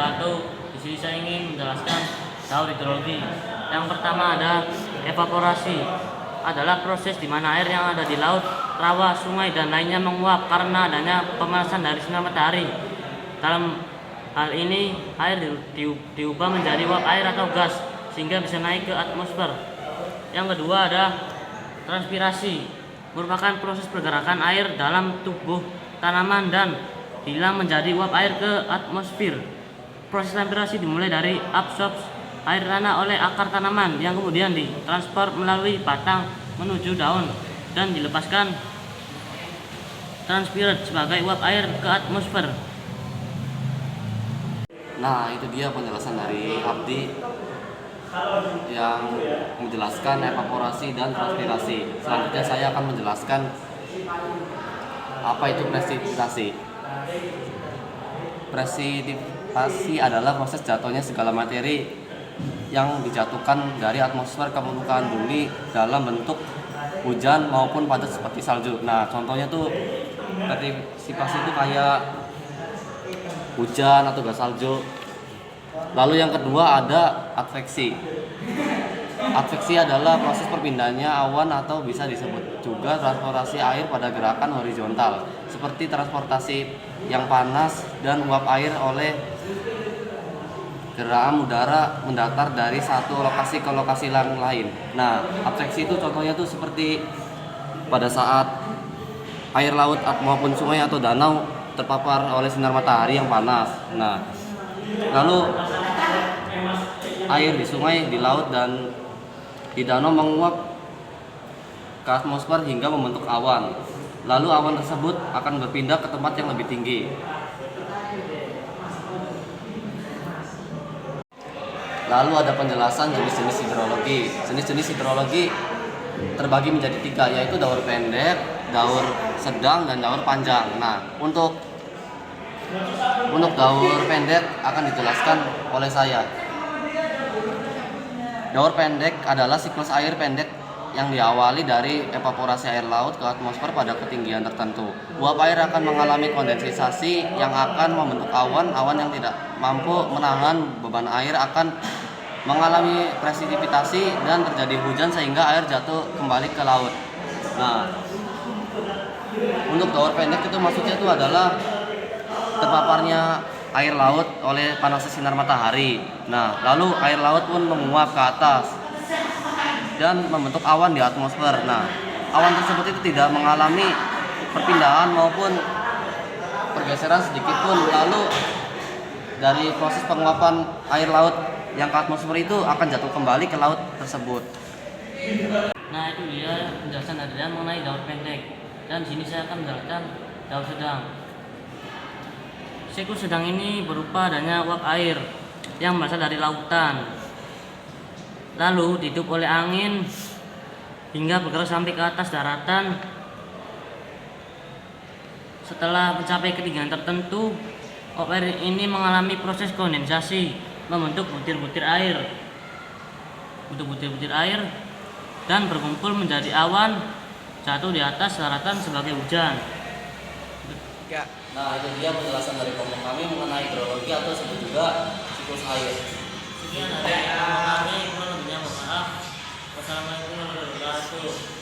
wabarakatuh. Di sini saya ingin menjelaskan daur hidrologi. Yang pertama ada evaporasi. Adalah proses di mana air yang ada di laut, rawa, sungai dan lainnya menguap karena adanya pemanasan dari sinar matahari. Dalam hal ini air diubah menjadi uap air atau gas sehingga bisa naik ke atmosfer. Yang kedua ada transpirasi, merupakan proses pergerakan air dalam tubuh tanaman dan hilang menjadi uap air ke atmosfer. Proses transpirasi dimulai dari absorpsi air tanah oleh akar tanaman yang kemudian ditransfer melalui batang menuju daun dan dilepaskan transpirat sebagai uap air ke atmosfer. Nah, itu dia penjelasan dari Abdi yang menjelaskan evaporasi dan transpirasi. Selanjutnya saya akan menjelaskan apa itu presipitasi. Presipitasi adalah proses jatuhnya segala materi yang dijatuhkan dari atmosfer ke permukaan bumi dalam bentuk hujan maupun padat seperti salju. Nah, contohnya tuh presipitasi itu kayak hujan atau gas salju. Lalu yang kedua ada adveksi. Adveksi adalah proses perpindahannya awan atau bisa disebut juga transportasi air pada gerakan horizontal, seperti transportasi yang panas dan uap air oleh gerakan udara mendatar dari satu lokasi ke lokasi lain. Nah, adveksi itu contohnya tuh seperti pada saat air laut maupun sungai atau danau terpapar oleh sinar matahari yang panas. Nah, lalu air di sungai, di laut dan di danau menguap ke atmosfer hingga membentuk awan. Lalu awan tersebut akan berpindah ke tempat yang lebih tinggi. Lalu ada penjelasan jenis-jenis hidrologi. Jenis-jenis hidrologi terbagi menjadi 3, yaitu daur pendek, daur sedang, dan daur panjang. Nah, untuk daur pendek akan dijelaskan oleh saya. Daur pendek adalah siklus air pendek yang diawali dari evaporasi air laut ke atmosfer pada ketinggian tertentu. Uap air akan mengalami kondensasi yang akan membentuk awan. Awan yang tidak mampu menahan beban air akan mengalami presipitasi dan terjadi hujan sehingga air jatuh kembali ke laut. Nah, untuk daur pendek itu maksudnya itu adalah terpaparnya air laut oleh panasnya sinar matahari. Nah, lalu air laut pun menguap ke atas dan membentuk awan di atmosfer. Nah, awan tersebut itu tidak mengalami perpindahan maupun pergeseran sedikit pun. Lalu dari proses penguapan air laut yang ke atmosfer itu akan jatuh kembali ke laut tersebut. Nah, itu dia penjelasan dari Adrian mengenai daur pendek. Dan di sini saya akan menjelaskan daur sedang. Siklus sedang ini berupa adanya uap air yang berasal dari lautan, lalu ditiup oleh angin hingga bergerak sampai ke atas daratan. Setelah mencapai ketinggian tertentu, uap air ini mengalami proses kondensasi, membentuk butir-butir air. Butir-butir air dan berkumpul menjadi awan, jatuh di atas daratan sebagai hujan. Nah, itu dia penjelasan dari kelompok kami mengenai hidrologi atau disebut juga siklus air. Sekian dari kami, kurang lebihnya mohon maaf. Wassalamualaikum warahmatullahi wabarakatuh.